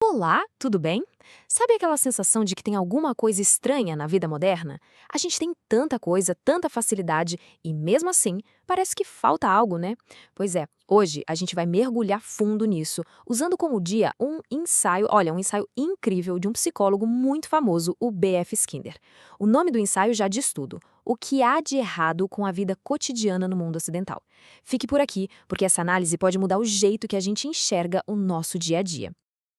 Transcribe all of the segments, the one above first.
Olá, tudo bem? Sabe aquela sensação de que tem alguma coisa estranha na vida moderna? A gente tem tanta coisa, tanta facilidade e, mesmo assim, parece que falta algo, né? Pois é, hoje a gente vai mergulhar fundo nisso, usando como guia um ensaio incrível de um psicólogo muito famoso, o B.F. Skinner. O nome do ensaio já diz tudo: o que há de errado com a vida cotidiana no mundo ocidental. Fique por aqui, porque essa análise pode mudar o jeito que a gente enxerga o nosso dia a dia.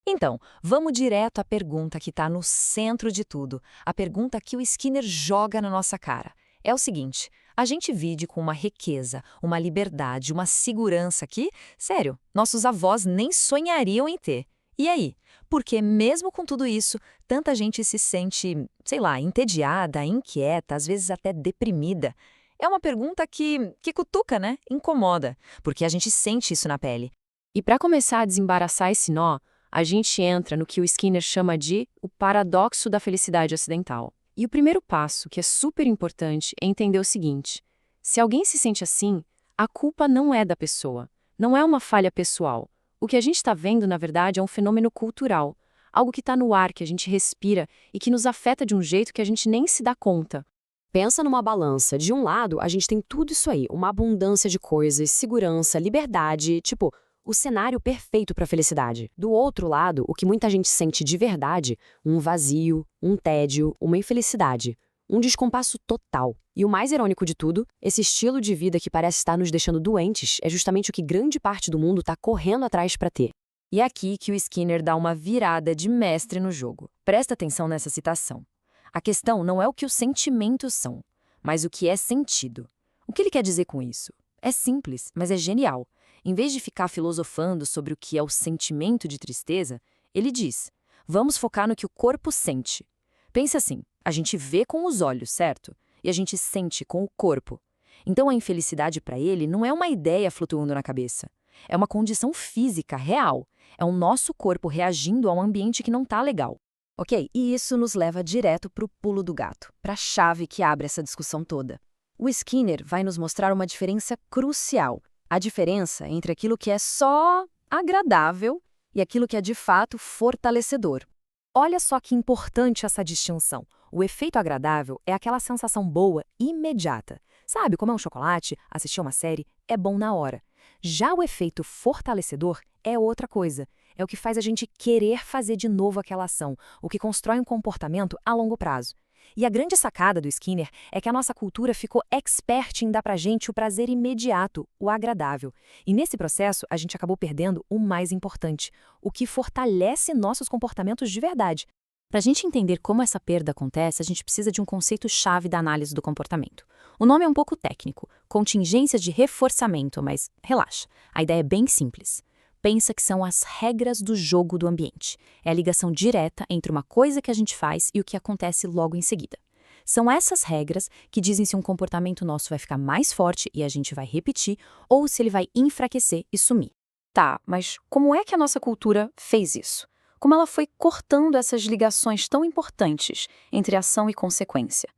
Então, vamos direto à pergunta que está no centro de tudo, a pergunta que o Skinner joga na nossa cara. É o seguinte: a gente vive com uma riqueza, uma liberdade, uma segurança que, sério, nossos avós nem sonhariam em ter. E aí? Porque mesmo com tudo isso, tanta gente se sente, sei lá, entediada, inquieta, às vezes até deprimida. É uma pergunta que cutuca, né? Incomoda, porque a gente sente isso na pele. E para começar a desembaraçar esse nó, a gente entra no que o Skinner chama de o paradoxo da felicidade ocidental. E o primeiro passo, que é super importante, é entender o seguinte: se alguém se sente assim, a culpa não é da pessoa, não é uma falha pessoal. O que a gente está vendo, na verdade, é um fenômeno cultural, algo que está no ar, que a gente respira e que nos afeta de um jeito que a gente nem se dá conta. Pensa numa balança. De um lado, a gente tem tudo isso aí, uma abundância de coisas, segurança, liberdade, tipo, o cenário perfeito para a felicidade. Do outro lado, o que muita gente sente de verdade, um vazio, um tédio, uma infelicidade, um descompasso total. E o mais irônico de tudo, esse estilo de vida que parece estar nos deixando doentes é justamente o que grande parte do mundo está correndo atrás para ter. E é aqui que o Skinner dá uma virada de mestre no jogo. Presta atenção nessa citação. A questão não é o que os sentimentos são, mas o que é sentido. O que ele quer dizer com isso? É simples, mas é genial. Em vez de ficar filosofando sobre o que é o sentimento de tristeza, ele diz: vamos focar no que o corpo sente. Pense assim: a gente vê com os olhos, certo? E a gente sente com o corpo. Então a infelicidade para ele não é uma ideia flutuando na cabeça. É uma condição física real. É o nosso corpo reagindo a um ambiente que não está legal. Ok, e isso nos leva direto para o pulo do gato, para a chave que abre essa discussão toda. O Skinner vai nos mostrar uma diferença crucial, a diferença entre aquilo que é só agradável e aquilo que é de fato fortalecedor. Olha só que importante essa distinção. O efeito agradável é aquela sensação boa imediata. Sabe, comer um chocolate, assistir uma série, é bom na hora. Já o efeito fortalecedor é outra coisa. É o que faz a gente querer fazer de novo aquela ação, o que constrói um comportamento a longo prazo. E a grande sacada do Skinner é que a nossa cultura ficou expert em dar pra gente o prazer imediato, o agradável. E nesse processo, a gente acabou perdendo o mais importante, o que fortalece nossos comportamentos de verdade. Para a gente entender como essa perda acontece, a gente precisa de um conceito-chave da análise do comportamento. O nome é um pouco técnico, contingências de reforçamento, mas relaxa, a ideia é bem simples. Pensa que são as regras do jogo do ambiente. É a ligação direta entre uma coisa que a gente faz e o que acontece logo em seguida. São essas regras que dizem se um comportamento nosso vai ficar mais forte e a gente vai repetir, ou se ele vai enfraquecer e sumir. Tá, mas como é que a nossa cultura fez isso? Como ela foi cortando essas ligações tão importantes entre ação e consequência?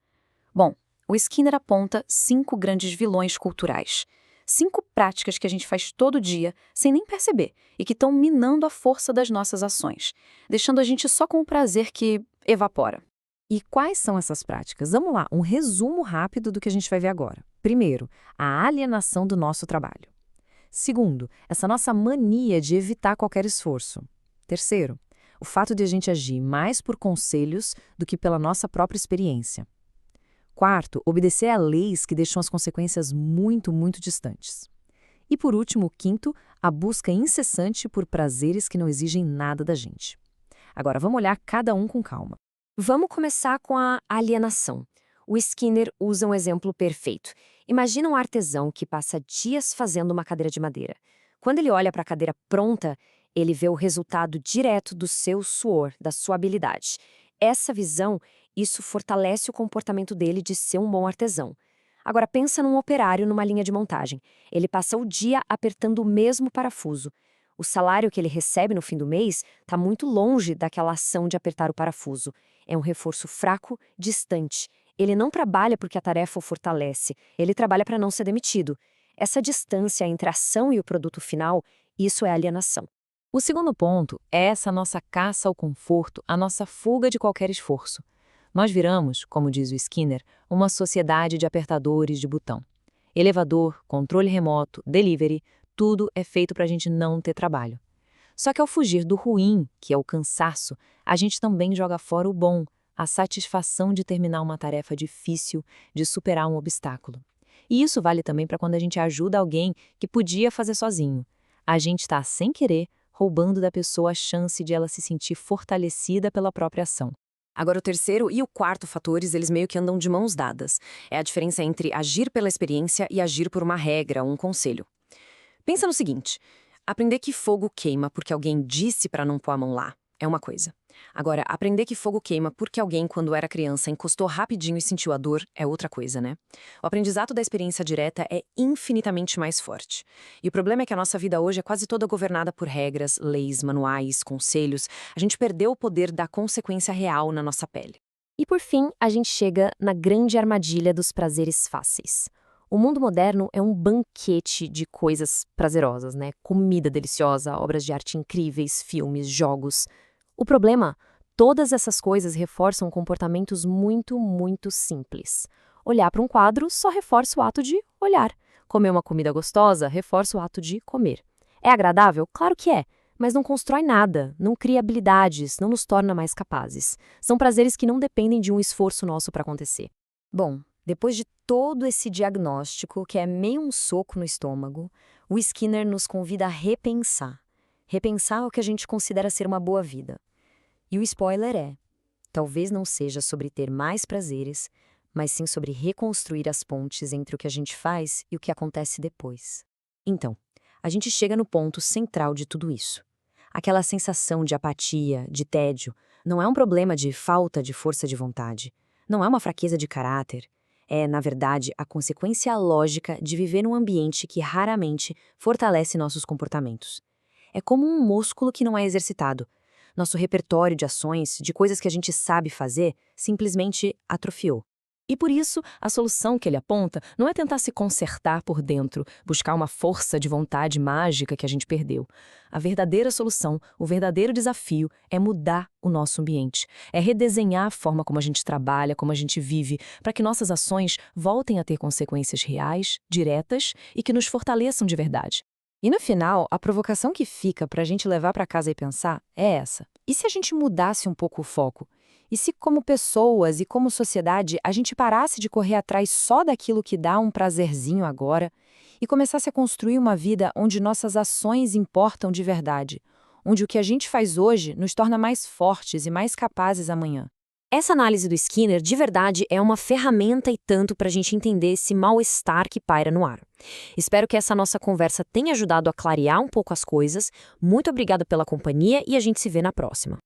Bom, o Skinner aponta 5 grandes vilões culturais. 5 práticas que a gente faz todo dia, sem nem perceber, e que estão minando a força das nossas ações, deixando a gente só com o prazer que evapora. E quais são essas práticas? Vamos lá, um resumo rápido do que a gente vai ver agora. Primeiro, a alienação do nosso trabalho. Segundo, essa nossa mania de evitar qualquer esforço. Terceiro, o fato de a gente agir mais por conselhos do que pela nossa própria experiência. Quarto, obedecer a leis que deixam as consequências muito, muito distantes. E por último, quinto, a busca incessante por prazeres que não exigem nada da gente. Agora, vamos olhar cada um com calma. Vamos começar com a alienação. O Skinner usa um exemplo perfeito. Imagina um artesão que passa dias fazendo uma cadeira de madeira. Quando ele olha para a cadeira pronta, ele vê o resultado direto do seu suor, da sua habilidade. Essa visão, isso fortalece o comportamento dele de ser um bom artesão. Agora pensa num operário numa linha de montagem. Ele passa o dia apertando o mesmo parafuso. O salário que ele recebe no fim do mês está muito longe daquela ação de apertar o parafuso. É um reforço fraco, distante. Ele não trabalha porque a tarefa o fortalece, ele trabalha para não ser demitido. Essa distância entre a ação e o produto final, isso é alienação. O segundo ponto é essa nossa caça ao conforto, a nossa fuga de qualquer esforço. Nós viramos, como diz o Skinner, uma sociedade de apertadores de botão. Elevador, controle remoto, delivery, tudo é feito para a gente não ter trabalho. Só que ao fugir do ruim, que é o cansaço, a gente também joga fora o bom, a satisfação de terminar uma tarefa difícil, de superar um obstáculo. E isso vale também para quando a gente ajuda alguém que podia fazer sozinho. A gente está, sem querer, roubando da pessoa a chance de ela se sentir fortalecida pela própria ação. Agora, o terceiro e o quarto fatores, eles meio que andam de mãos dadas. É a diferença entre agir pela experiência e agir por uma regra, um conselho. Pensa no seguinte, aprender que fogo queima porque alguém disse para não pôr a mão lá é uma coisa. Agora, aprender que fogo queima porque alguém, quando era criança, encostou rapidinho e sentiu a dor é outra coisa, né? O aprendizado da experiência direta é infinitamente mais forte. E o problema é que a nossa vida hoje é quase toda governada por regras, leis, manuais, conselhos. A gente perdeu o poder da consequência real na nossa pele. E por fim, a gente chega na grande armadilha dos prazeres fáceis. O mundo moderno é um banquete de coisas prazerosas, né? Comida deliciosa, obras de arte incríveis, filmes, jogos. O problema, todas essas coisas reforçam comportamentos muito, muito simples. Olhar para um quadro só reforça o ato de olhar. Comer uma comida gostosa reforça o ato de comer. É agradável? Claro que é, mas não constrói nada, não cria habilidades, não nos torna mais capazes. São prazeres que não dependem de um esforço nosso para acontecer. Bom, depois de todo esse diagnóstico, que é meio um soco no estômago, o Skinner nos convida a repensar. Repensar o que a gente considera ser uma boa vida. E o spoiler é, talvez não seja sobre ter mais prazeres, mas sim sobre reconstruir as pontes entre o que a gente faz e o que acontece depois. Então, a gente chega no ponto central de tudo isso. Aquela sensação de apatia, de tédio, não é um problema de falta de força de vontade, não é uma fraqueza de caráter. É, na verdade, a consequência lógica de viver num ambiente que raramente fortalece nossos comportamentos. É como um músculo que não é exercitado. Nosso repertório de ações, de coisas que a gente sabe fazer, simplesmente atrofiou. E por isso, a solução que ele aponta não é tentar se consertar por dentro, buscar uma força de vontade mágica que a gente perdeu. A verdadeira solução, o verdadeiro desafio é mudar o nosso ambiente. É redesenhar a forma como a gente trabalha, como a gente vive, para que nossas ações voltem a ter consequências reais, diretas e que nos fortaleçam de verdade. E no final, a provocação que fica para a gente levar para casa e pensar é essa. E se a gente mudasse um pouco o foco? E se, como pessoas e como sociedade, a gente parasse de correr atrás só daquilo que dá um prazerzinho agora e começasse a construir uma vida onde nossas ações importam de verdade, onde o que a gente faz hoje nos torna mais fortes e mais capazes amanhã? Essa análise do Skinner, de verdade, é uma ferramenta e tanto para a gente entender esse mal-estar que paira no ar. Espero que essa nossa conversa tenha ajudado a clarear um pouco as coisas. Muito obrigada pela companhia e a gente se vê na próxima.